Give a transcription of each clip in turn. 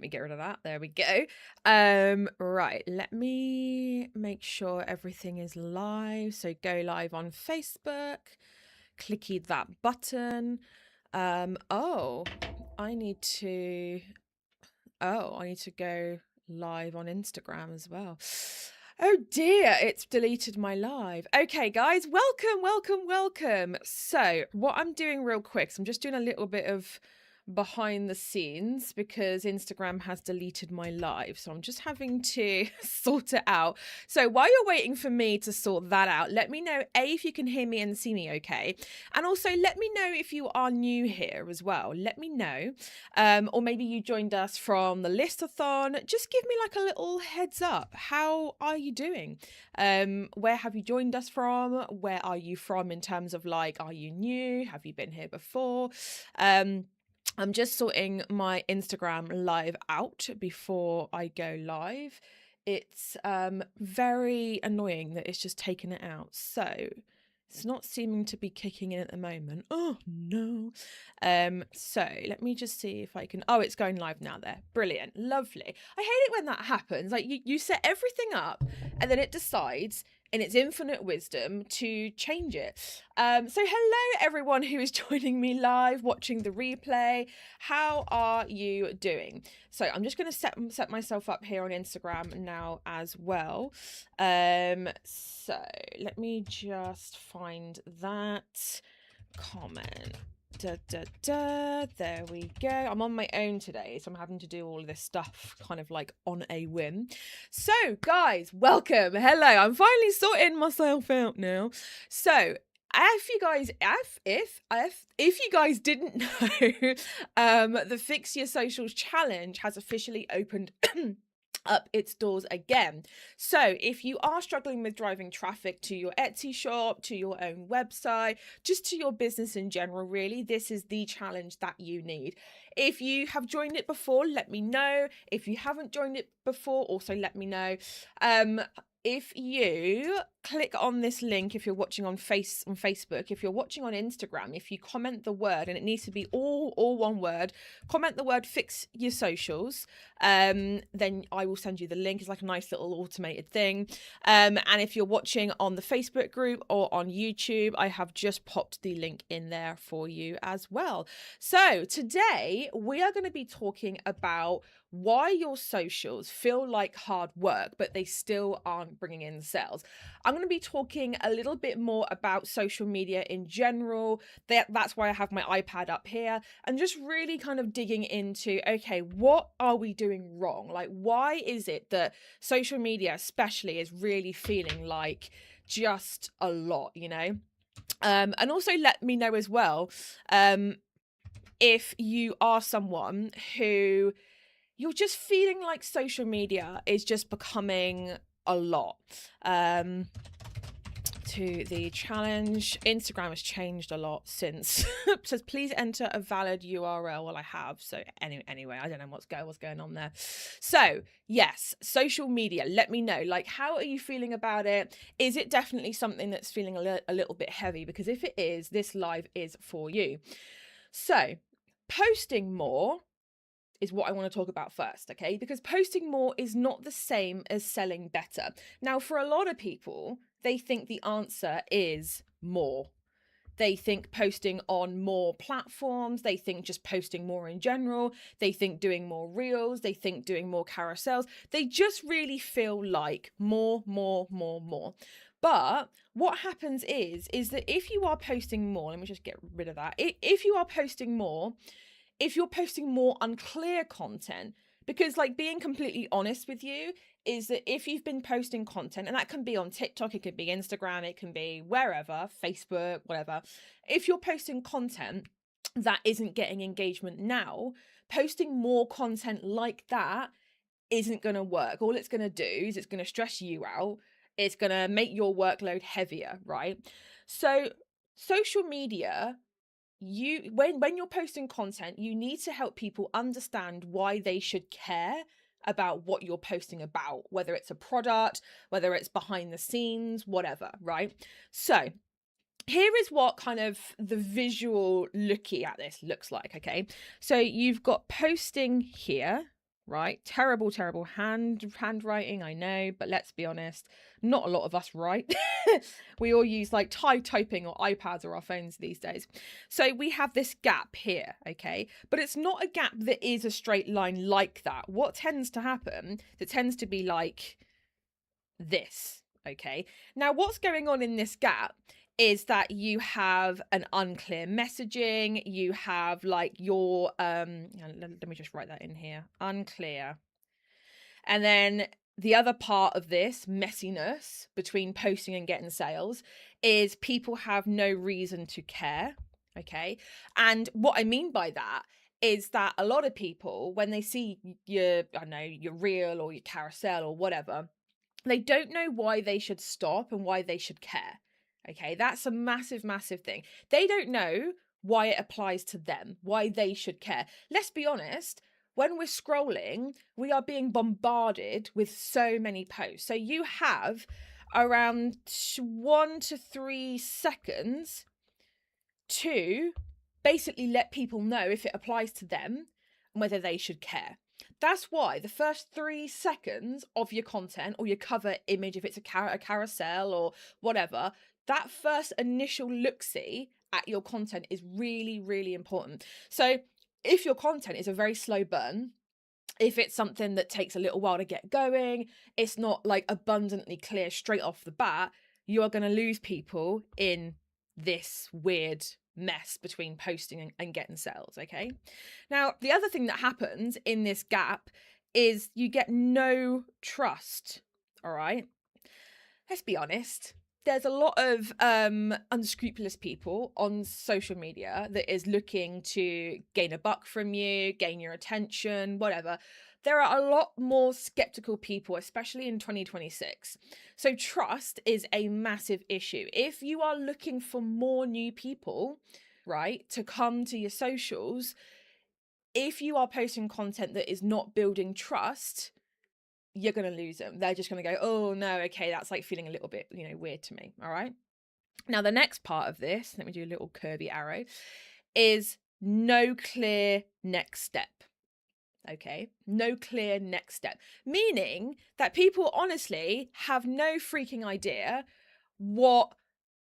Let me get rid of that. There we go. Right, let me make sure everything is live. So go live on Facebook. Clicky that button. Oh, I need to go live on Instagram as well. Oh dear, it's deleted my live. Okay, guys, welcome. So what I'm doing real quick, so I'm just doing a little bit of behind the scenes because Instagram has deleted my live. So I'm just having to sort it out. So while you're waiting for me to sort that out, let me know, A, if you can hear me and see me okay. And also let me know if you are new here as well. Let me know. Or maybe you joined us from the listathon. Just give me like a little heads up. How are you doing? Where have you joined us from? Where are you from in terms of like, are you new? Have you been here before? I'm just sorting my Instagram live out before I go live. It's very annoying that it's just taken it out. So it's not seeming to be kicking in at the moment. Oh no. So let me just see if I can. Oh, it's going live now there. Brilliant. Lovely. I hate it when that happens. Like you set everything up and then it decides in its infinite wisdom to change it. So hello everyone who is joining me live, watching the replay. How are you doing? So I'm just going to set myself up here on Instagram now as well. So let me just find that comment. There we go. I'm on my own today, so I'm having to do all of this stuff kind of like on a whim. So guys, welcome. Hello. I'm finally sorting myself out now. So if you guys didn't know, the Fix Your Socials challenge has officially opened up its doors again. So if you are struggling with driving traffic to your Etsy shop, to your own website, just to your business in general, really, this is the challenge that you need. If you have joined it before, let me know. If you haven't joined it before, also let me know. If you click on this link, if you're watching on Facebook, if you're watching on Instagram, if you comment the word, and it needs to be all one word, comment the word Fix Your Socials, then I will send you the link. It's like a nice little automated thing. And if you're watching on the Facebook group or on YouTube, I have just popped the link in there for you as well. So today we are going to be talking about why your socials feel like hard work, but they still aren't bringing in sales. I'm going to be talking a little bit more about social media in general. That's why I have my iPad up here, and just really kind of digging into, okay, what are we doing wrong? Like, why is it that social media especially is really feeling like just a lot, you know? And also let me know as well, if you are someone who you're just feeling like social media is just becoming a lot. To the challenge, Instagram has changed a lot since. It says please enter a valid URL. Well, I have. So anyway, I don't know what's going on there. So yes, social media. Let me know. Like, how are you feeling about it? Is it definitely something that's feeling a little bit heavy? Because if it is, this live is for you. So posting more is what I want to talk about first, okay? Because posting more is not the same as selling better. Now, for a lot of people, they think the answer is more. They think posting on more platforms, they think just posting more in general, they think doing more reels, they think doing more carousels. They just really feel like more. But what happens is that if you are posting more, let me just get rid of that. If you are posting more, if you're posting more unclear content, because like being completely honest with you is that if you've been posting content, and that can be on TikTok, it could be Instagram, it can be wherever, Facebook, whatever. If you're posting content that isn't getting engagement now, posting more content like that isn't going to work. All it's going to do is it's going to stress you out. It's going to make your workload heavier, right? So social media, when you're posting content, you need to help people understand why they should care about what you're posting about, whether it's a product, whether it's behind the scenes, whatever, right? So here is what kind of the visual looking at this looks like, okay? So you've got posting here, right? Terrible, terrible handwriting, I know, but let's be honest, not a lot of us write. We all use like typing or iPads or our phones these days. So we have this gap here, okay? But it's not a gap that is a straight line like that. What tends to happen, that tends to be like this, okay? Now, what's going on in this gap is that you have an unclear messaging, you have like your let me just write that in here, unclear. And then the other part of this messiness between posting and getting sales is people have no reason to care, okay? And what I mean by that is that a lot of people, when they see your, I don't know, your reel or your carousel or whatever, they don't know why they should stop and why they should care. Okay, that's a massive, massive thing. They don't know why it applies to them, why they should care. Let's be honest, when we're scrolling, we are being bombarded with so many posts. So you have around 1 to 3 seconds to basically let people know if it applies to them and whether they should care. That's why the first 3 seconds of your content or your cover image, if it's a carousel or whatever, that first initial look-see at your content is really, really important. So if your content is a very slow burn, if it's something that takes a little while to get going, it's not like abundantly clear straight off the bat, you are going to lose people in this weird mess between posting and getting sales, okay? Now, the other thing that happens in this gap is you get no trust, all right? Let's be honest. There's a lot of unscrupulous people on social media that is looking to gain a buck from you, gain your attention, whatever. There are a lot more skeptical people, especially in 2026. So trust is a massive issue. If you are looking for more new people, right, to come to your socials, if you are posting content that is not building trust, you're going to lose them. They're just going to go, oh no, okay, that's like feeling a little bit, weird to me. All right. Now, the next part of this, let me do a little curvy arrow, is no clear next step. Okay. No clear next step, meaning that people honestly have no freaking idea what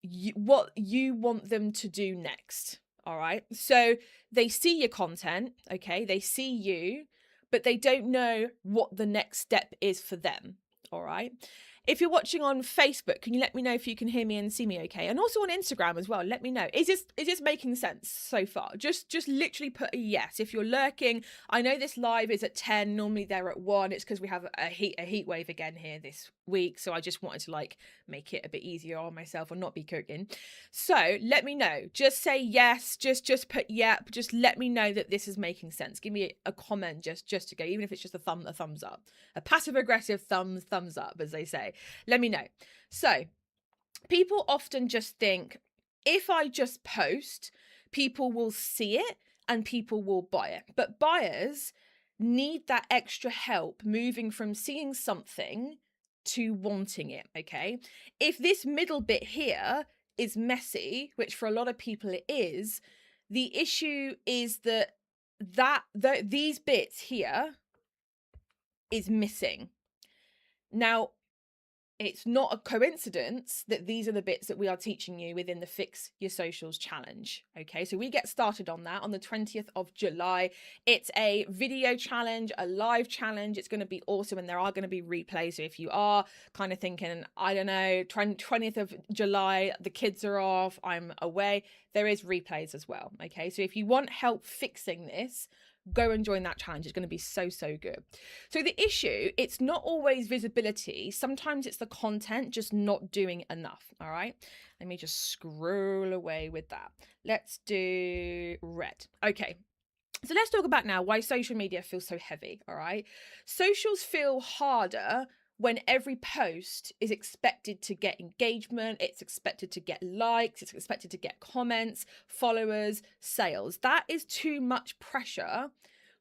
you want them to do next. All right. So they see your content. Okay. They see you, but they don't know what the next step is for them. All right. If you're watching on Facebook, can you let me know if you can hear me and see me okay? And also on Instagram as well, let me know. Is this making sense so far? Just literally put a yes. If you're lurking, I know this live is at 10, normally they're at 1. It's because we have a heat wave again here this week. So I just wanted to like make it a bit easier on myself or not be cooking. So let me know. Just say yes, just put yep. Just let me know that this is making sense. Give me a comment just to go, even if it's just a thumbs up. A passive aggressive thumbs up, as they say. Let me know. So people often just think, if I just post, people will see it and people will buy it. But buyers need that extra help moving from seeing something to wanting it, okay? If this middle bit here is messy, which for a lot of people it is, the issue is that these bits here is missing. Now, it's not a coincidence that these are the bits that we are teaching you within the Fix Your Socials challenge. Okay, so we get started on that on the 20th of July. It's a video challenge, a live challenge. It's going to be awesome, and there are going to be replays. So if you are kind of thinking, I don't know, 20th of July, the kids are off, I'm away, there is replays as well. Okay, so if you want help fixing this, go and join that challenge. It's going to be so good. So the issue, it's not always visibility. Sometimes it's the content just not doing enough. All right. Let me just scroll away with that. Let's do red. Okay. So let's talk about now why social media feels so heavy. All right. Socials feel harder when every post is expected to get engagement, it's expected to get likes, it's expected to get comments, followers, sales. That is too much pressure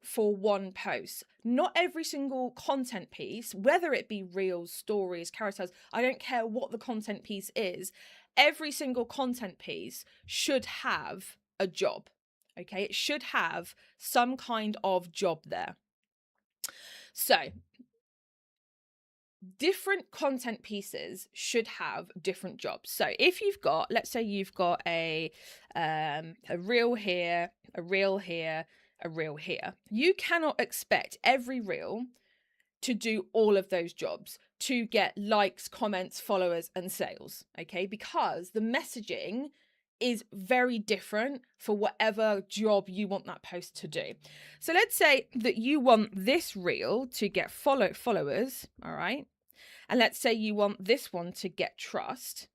for one post. Not every single content piece, whether it be reels, stories, carousels, I don't care what the content piece is, every single content piece should have a job. Okay, it should have some kind of job there. So different content pieces should have different jobs. So if you've got, let's say you've got a reel here, a reel here, a reel here, you cannot expect every reel to do all of those jobs, to get likes, comments, followers, and sales, okay? Because the messaging is very different for whatever job you want that post to do. So let's say that you want this reel to get followers, all right? And let's say you want this one to get trust.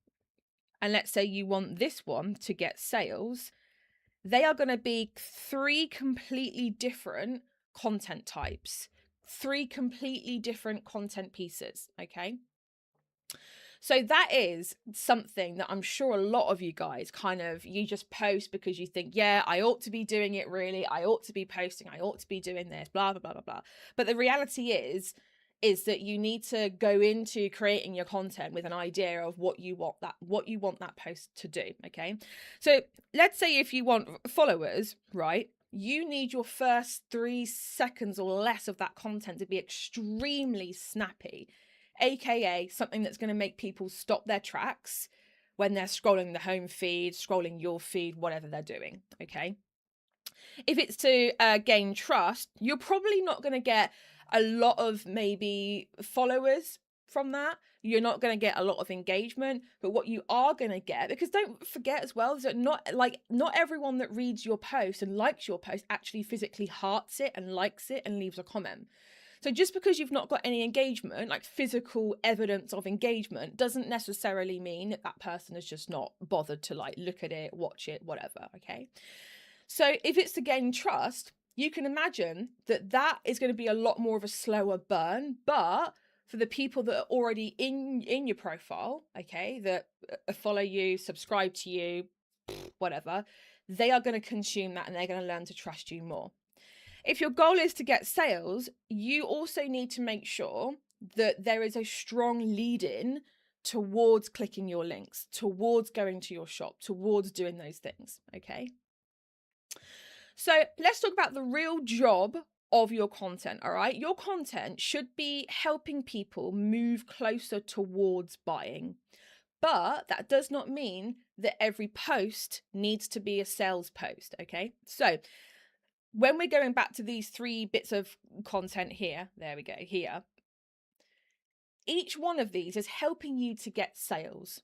And let's say you want this one to get sales. They are going to be 3 completely different content types, 3 completely different content pieces, okay? So that is something that I'm sure a lot of you guys you just post because you think, yeah, I ought to be doing it really. I ought to be posting. I ought to be doing this, blah, blah, blah, blah, blah. But the reality is that you need to go into creating your content with an idea of what you want that post to do, okay? So let's say if you want followers, right? You need your first 3 seconds or less of that content to be extremely snappy, aka something that's going to make people stop their tracks when they're scrolling the home feed, scrolling your feed, whatever they're doing, okay? If it's to gain trust, you're probably not going to get a lot of maybe followers from that. You're not going to get a lot of engagement, but what you are going to get, because don't forget as well, is that not everyone that reads your post and likes your post actually physically hearts it and likes it and leaves a comment. So just because you've not got any engagement, like physical evidence of engagement, doesn't necessarily mean that person has just not bothered to look at it, watch it, whatever, okay? So if it's to gain trust, you can imagine that is going to be a lot more of a slower burn, but for the people that are already in your profile, okay, that follow you, subscribe to you, whatever, they are going to consume that and they're going to learn to trust you more. If your goal is to get sales, you also need to make sure that there is a strong lead in towards clicking your links, towards going to your shop, towards doing those things, okay? So let's talk about the real job of your content, all right? Your content should be helping people move closer towards buying. But that does not mean that every post needs to be a sales post, okay? So when we're going back to these 3 bits of content here, there we go, here, each one of these is helping you to get sales.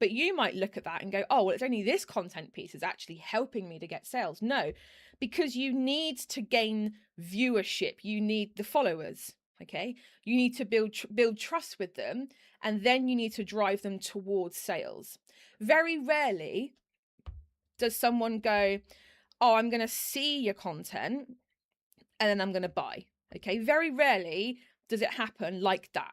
But you might look at that and go, oh, well, it's only this content piece is actually helping me to get sales. No, because you need to gain viewership. You need the followers, okay? You need to build trust with them, and then you need to drive them towards sales. Very rarely does someone go, oh, I'm going to see your content and then I'm going to buy, okay? Very rarely does it happen like that.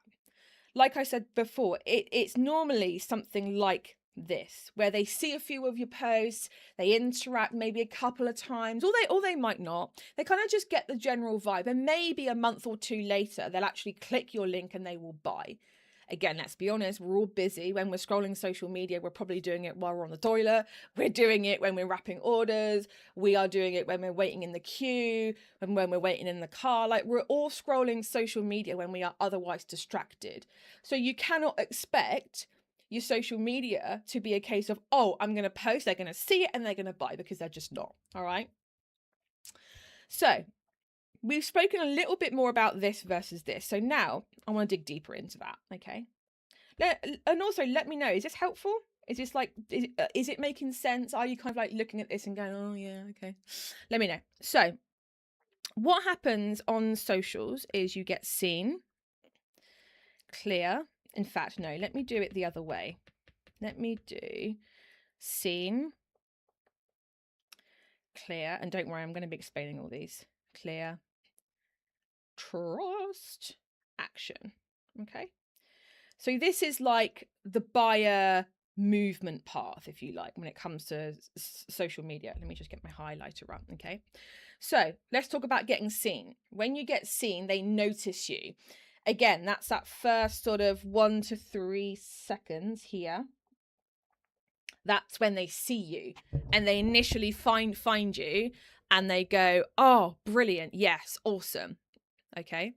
Like I said before, it's normally something like this, where they see a few of your posts, they interact maybe a couple of times, or they might not. They kind of just get the general vibe, and maybe a month or 2 later, they'll actually click your link and they will buy. Again, let's be honest, we're all busy. When we're scrolling social media, we're probably doing it while we're on the toilet. We're doing it when we're wrapping orders. We are doing it when we're waiting in the queue, and when we're waiting in the car. Like, we're all scrolling social media when we are otherwise distracted. So you cannot expect your social media to be a case of, oh, I'm going to post, they're going to see it and they're going to buy, because they're just not. All right. So we've spoken a little bit more about this versus this. So now I want to dig deeper into that. Okay. And also let me know, is this helpful? Is this is it making sense? Are you kind of looking at this and going, oh yeah, okay. Let me know. So what happens on socials is you get seen, clear. In fact, no, let me do it the other way. Let me do seen, clear. And don't worry, I'm going to be explaining all these. Clear, trust, action. Okay. So this is like the buyer movement path, if you like, when it comes to social media. Let me just get my highlighter up. Okay. So let's talk about getting seen. When you get seen, they notice you. Again, that's that first sort of 1 to 3 seconds here. That's when they see you and they initially find you and they go, oh, brilliant. Yes. Awesome. Okay.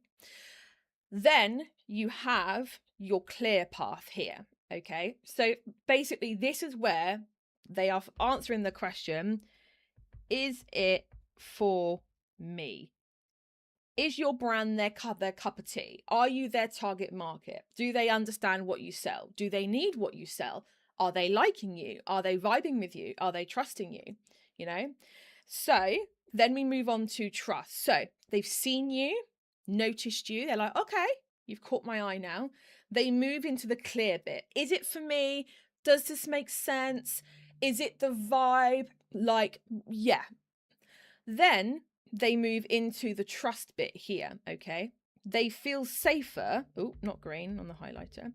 Then you have your clear path here. Okay, so basically this is where they are answering the question, is it for me? Is your brand their cup of tea? Are you their target market? Do they understand what you sell? Do they need what you sell? Are they liking you? Are they vibing with you? Are they trusting you? You know? So then we move on to trust. So they've seen you, noticed you. They're like, okay, you've caught my eye now. They move into the clear bit. Is it for me? Does this make sense? Is it the vibe? Like, yeah. Then they move into the trust bit here, okay? They feel safer. Oh, not green on the highlighter.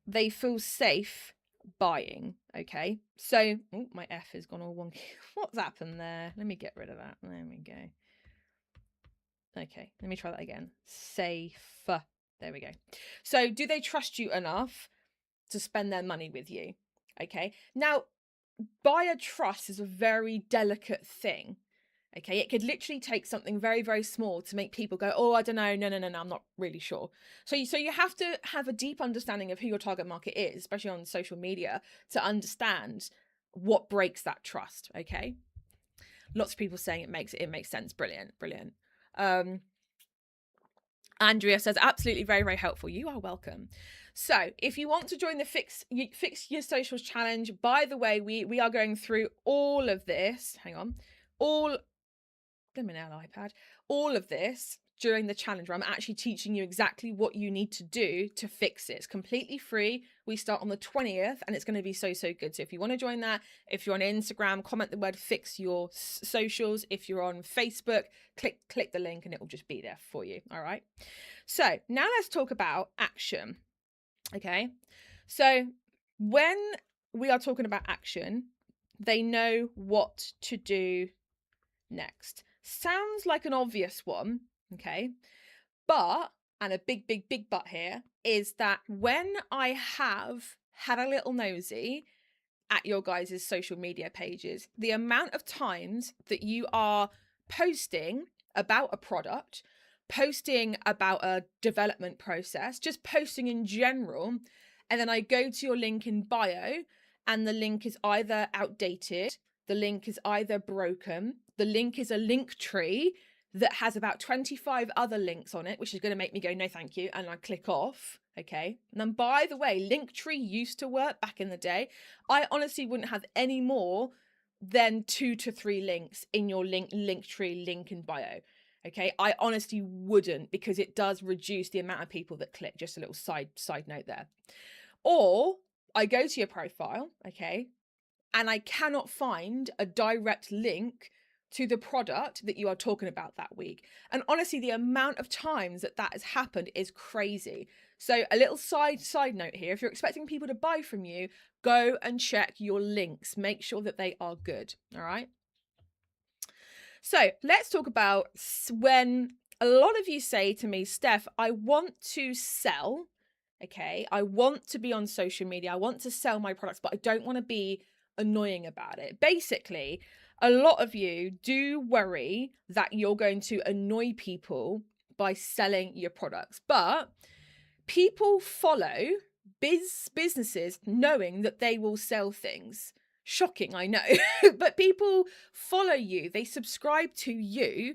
They feel safe buying, okay? So, oh, my F has gone all wonky. What's happened there? Let me get rid of that. There we go. Okay, let me try that again. Safer. There we go. So, do they trust you enough to spend their money with you? Okay. Now, buyer trust is a very delicate thing. Okay, it could literally take something very, very small to make people go, oh, I don't know, no, I'm not really sure. So you have to have a deep understanding of who your target market is, especially on social media, to understand what breaks that trust. Okay, lots of people saying it makes sense. Brilliant. Andrea says, absolutely, very, very helpful. You are welcome. So if you want to join the Fix Your Socials Challenge, by the way, we are going through all of this. Hang on. All of this during the challenge, where I'm actually teaching you exactly what you need to do to fix it. It's completely free. We start on the 20th and it's going to be so good. So if you want to join that, if you're on Instagram, comment the word Fix Your Socials. If you're on Facebook, click the link and it will just be there for you. All right. So now let's talk about action. Okay. So when we are talking about action, they know what to do next. Sounds like an obvious one, okay? But, and a big but here, is that when I have had a little nosy at your guys' social media pages, the amount of times that you are posting about a product, posting about a development process, just posting in general, and then I go to your link in bio and the link is either outdated, the link is either broken, the link is a link tree that has about 25 other links on it, which is going to make me go, no, thank you. And I click off. Okay. And then, by the way, Linktree used to work back in the day. I honestly wouldn't have any more than 2 to 3 links in your Linktree link in bio. Okay. I honestly wouldn't, because it does reduce the amount of people that click. Just a little side note there. Or I go to your profile. Okay. And I cannot find a direct link to the product that you are talking about that week. And honestly, the amount of times that has happened is crazy. So a little side note here, if you're expecting people to buy from you, go and check your links. Make sure that they are good. All right. So let's talk about when a lot of you say to me, Steph, I want to sell. Okay. I want to be on social media. I want to sell my products, but I don't want to be annoying about it. Basically, a lot of you do worry that you're going to annoy people by selling your products, but people follow businesses knowing that they will sell things. Shocking, I know, but people follow you. They subscribe to you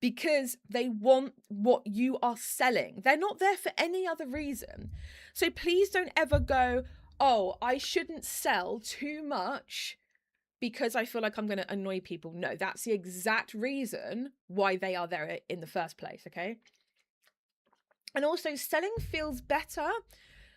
because they want what you are selling. They're not there for any other reason. So please don't ever go, oh, I shouldn't sell too much because I feel like I'm going to annoy people. No, that's the exact reason why they are there in the first place, okay? And also, selling feels better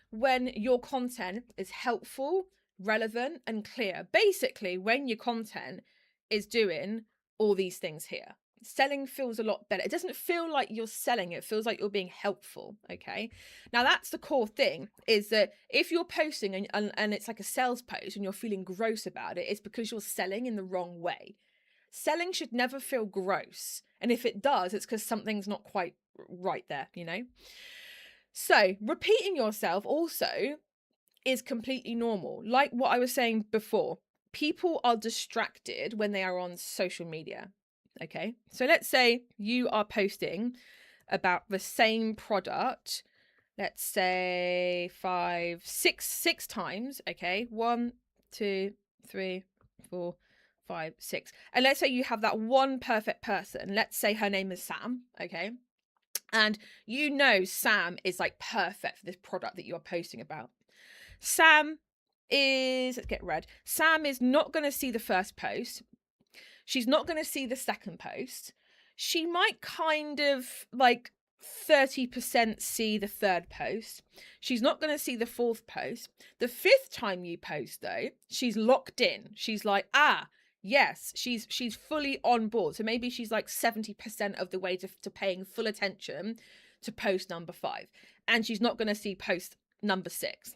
when your content is helpful, relevant, and clear. Basically, when your content is doing all these things here. Selling feels a lot better. It doesn't feel like you're selling. It feels like you're being helpful. Okay. Now that's the core thing, is that if you're posting and it's like a sales post and you're feeling gross about it, it's because you're selling in the wrong way. Selling should never feel gross. And if it does, it's because something's not quite right there, you know? So repeating yourself also is completely normal. Like what I was saying before, people are distracted when they are on social media. Okay, so let's say you are posting about the same product, let's say six times, okay? 1, 2, 3, 4, 5, 6. And let's say you have that one perfect person. Let's say her name is Sam, okay? And you know Sam is like perfect for this product that you are posting about. Sam is, let's get red. Sam is not going to see the first post. She's not going to see the second post. She might kind of like 30% see the third post. She's not going to see the fourth post. The fifth time you post, though, she's locked in. She's like, yes, she's fully on board. So maybe she's like 70% of the way to paying full attention to post number 5. And she's not going to see post number 6.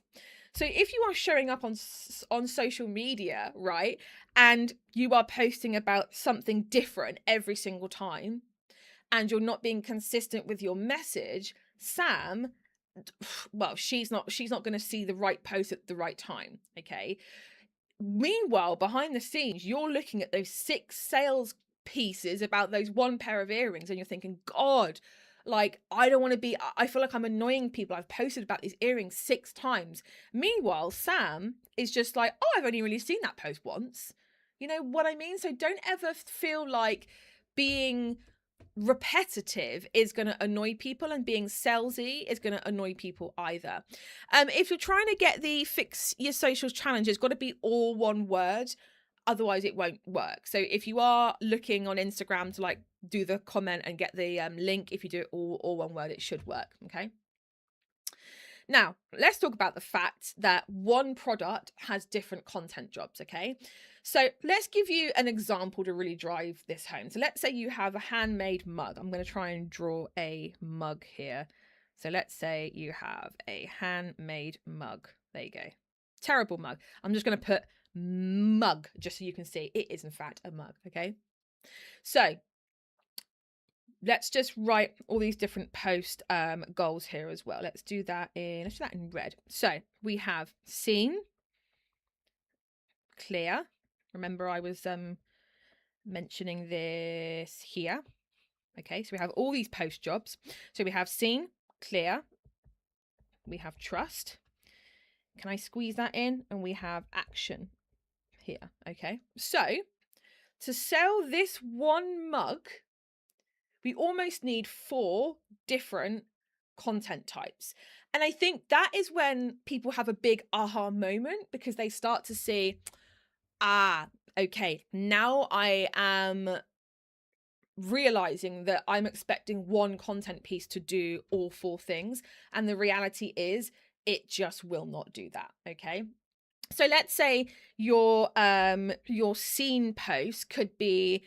So if you are showing up on social media, right, and you are posting about something different every single time, and you're not being consistent with your message, Sam, well, she's not going to see the right post at the right time, okay? Meanwhile, behind the scenes, you're looking at those 6 sales pieces about those one pair of earrings, and you're thinking, God, like, I don't want to be, I feel like I'm annoying people. I've posted about these earrings 6 times. Meanwhile, Sam is just like, oh, I've only really seen that post once. You know what I mean? So don't ever feel like being repetitive is going to annoy people, and being salesy is going to annoy people either. If you're trying to get the Fix Your Socials challenge, it's got to be all one word. Otherwise it won't work. So if you are looking on Instagram to like do the comment and get the link, if you do it all one word, it should work. Okay. Now let's talk about the fact that one product has different content jobs. Okay. So let's give you an example to really drive this home. So let's say you have a handmade mug. I'm going to try and draw a mug here. So let's say you have a handmade mug. There you go. Terrible mug. I'm just going to put mug just so you can see it is in fact a mug. Okay, so let's just write all these different post goals here as well. Let's do that in red. So we have seen, clear. Remember I was mentioning this here. Okay, so we have all these post jobs. So we have seen, clear, we have trust. Can I squeeze that in? And we have action here. Okay, so to sell this one mug, we almost need 4 different content types. And I think that is when people have a big aha moment, because they start to see, okay, now I am realizing that I'm expecting one content piece to do all 4 things. And the reality is it just will not do that. Okay. So let's say your scene post could be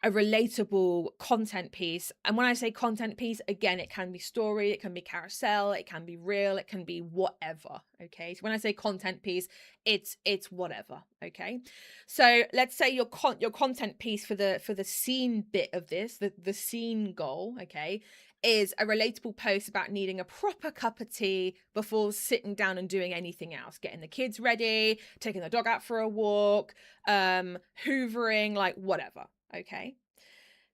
a relatable content piece. And when I say content piece, again, it can be story, it can be carousel, it can be reel, it can be whatever. Okay. So when I say content piece, it's whatever. Okay. So let's say your content piece for the scene bit of this, the scene goal, okay, is a relatable post about needing a proper cup of tea before sitting down and doing anything else, getting the kids ready, taking the dog out for a walk, hoovering, like whatever. Okay.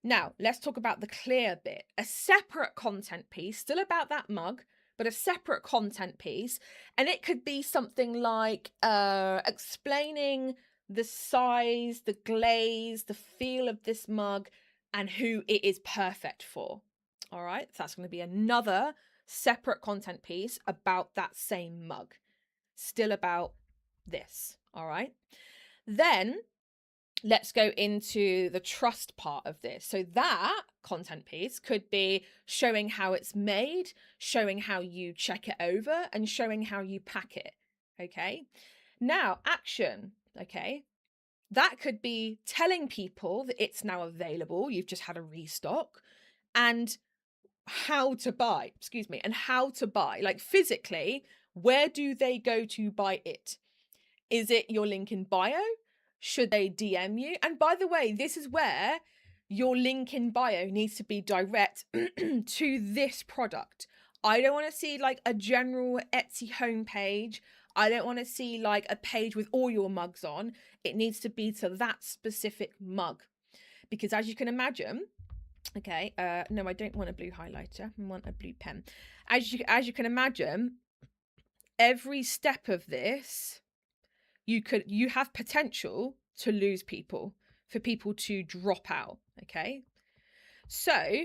Now let's talk about the clear bit, a separate content piece, still about that mug, but a separate content piece. And it could be something like explaining the size, the glaze, the feel of this mug, and who it is perfect for. All right, so that's going to be another separate content piece about that same mug, still about this. All right, then let's go into the trust part of this. So that content piece could be showing how it's made, showing how you check it over, and showing how you pack it. Okay, now action. Okay, that could be telling people that it's now available, you've just had a restock, and how to buy, and how to buy, like physically, where do they go to buy it? Is it your link in bio? Should they DM you? And by the way, this is where your link in bio needs to be direct to this product. I don't want to see like a general Etsy homepage. I don't want to see like a page with all your mugs on. It needs to be to that specific mug. Because as you can imagine, Okay, no, I don't want a blue highlighter. I want a blue pen. As you can imagine, every step of this, you have potential to lose people, for people to drop out. Okay, so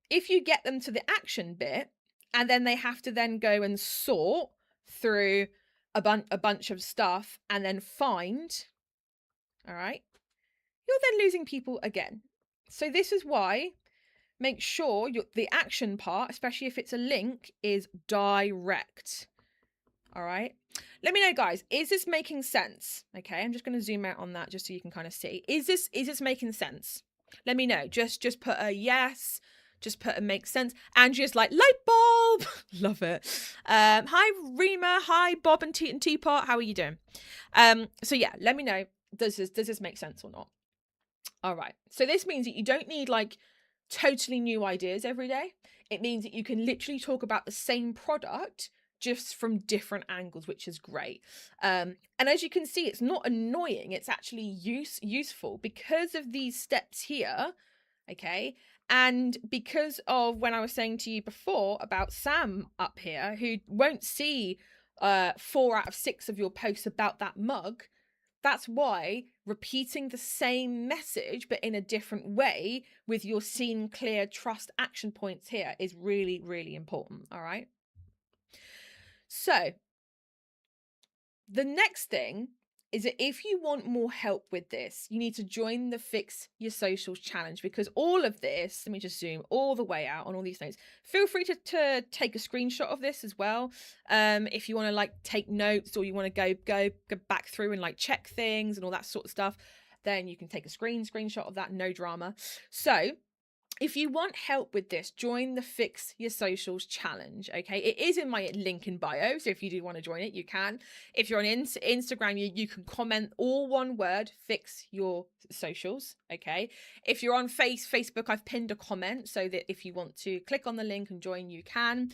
if you get them to the action bit, and then they have to then go and sort through a bunch of stuff and then find, all right, you're then losing people again. So this is why, make sure the action part, especially if it's a link, is direct. All right. Let me know, guys. Is this making sense? Okay, I'm just going to zoom out on that just so you can kind of see. Is this making sense? Let me know. Just put a yes. Just put a makes sense. Andrea's like, light bulb. Love it. Hi Rima. Hi Bob and Teapot. How are you doing? So yeah, let me know. Does this make sense or not? All right. So this means that you don't need like totally new ideas every day. It means that you can literally talk about the same product just from different angles, which is great. And as you can see, it's not annoying. It's actually useful because of these steps here. Okay. And because of when I was saying to you before about Sam up here, who won't see 4 out of 6 of your posts about that mug, that's why repeating the same message but in a different way with your seen, clear, trust action points here is really, really important. All right. So the next thing is that if you want more help with this, you need to join the Fix Your Socials challenge, because all of this, let me just zoom all the way out on all these notes. Feel free to take a screenshot of this as well. If you want to like take notes, or you want to go back through and like check things and all that sort of stuff, then you can take a screenshot of that, no drama. So if you want help with this, join the Fix Your Socials challenge. Okay, it is in my link in bio, so if you do want to join it, you can. If you're on Instagram, you can comment all one word, Fix Your Socials. Okay, if you're on Facebook, I've pinned a comment so that if you want to click on the link and join, you can.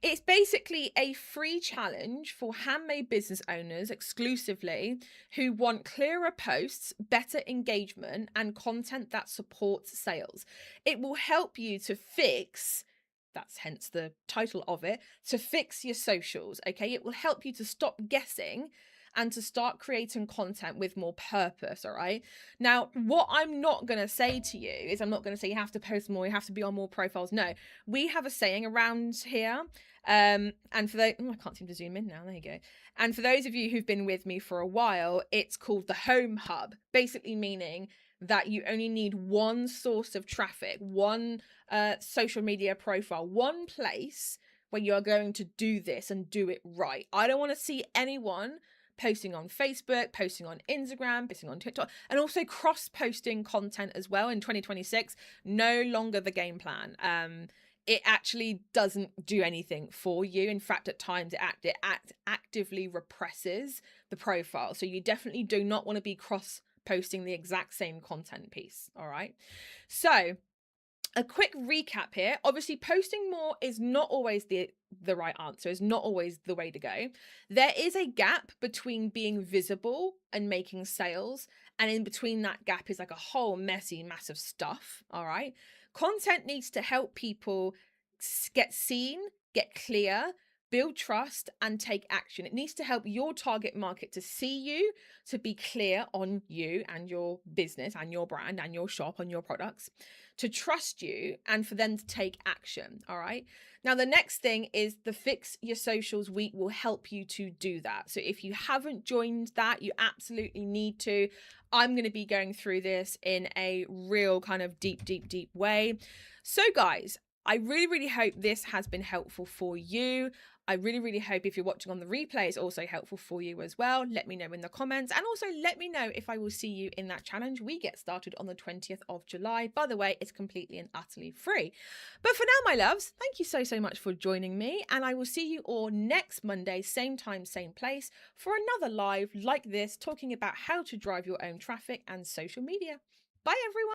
It's basically a free challenge for handmade business owners exclusively who want clearer posts, better engagement, and content that supports sales. It will help you to fix, that's hence the title of it, to fix your socials. Okay, it will help you to stop guessing and to start creating content with more purpose. All right. Now, what I'm not going to say to you is, I'm not going to say you have to post more, you have to be on more profiles. No, we have a saying around here. And for those, I can't seem to zoom in now. There you go. And for those of you who've been with me for a while, it's called the home hub, basically meaning that you only need one source of traffic, one social media profile, one place where you're going to do this and do it right. I don't want to see anyone posting on Facebook, posting on Instagram, posting on TikTok, and also cross-posting content as well in 2026. No longer the game plan. It actually doesn't do anything for you. In fact, at times it actively represses the profile. So you definitely do not want to be cross-posting the exact same content piece. All right. So a quick recap here. Obviously, posting more is not always the right answer, is not always the way to go. There is a gap between being visible and making sales. And in between that gap is like a whole messy, massive stuff. All right. Content needs to help people get seen, get clear, build trust, and take action. It needs to help your target market to see you, to be clear on you and your business and your brand and your shop and your products, to trust you, and for them to take action. All right. Now, the next thing is the Fix Your Socials week will help you to do that. So if you haven't joined that, you absolutely need to. I'm going to be going through this in a real kind of deep way. So guys, I really, really hope this has been helpful for you. I really, really hope if you're watching on the replay, it's also helpful for you as well. Let me know in the comments, and also let me know if I will see you in that challenge. We get started on the 20th of July. By the way, it's completely and utterly free. But for now, my loves, thank you so much for joining me, and I will see you all next Monday, same time, same place, for another live like this, talking about how to drive your own traffic and social media. Bye, everyone.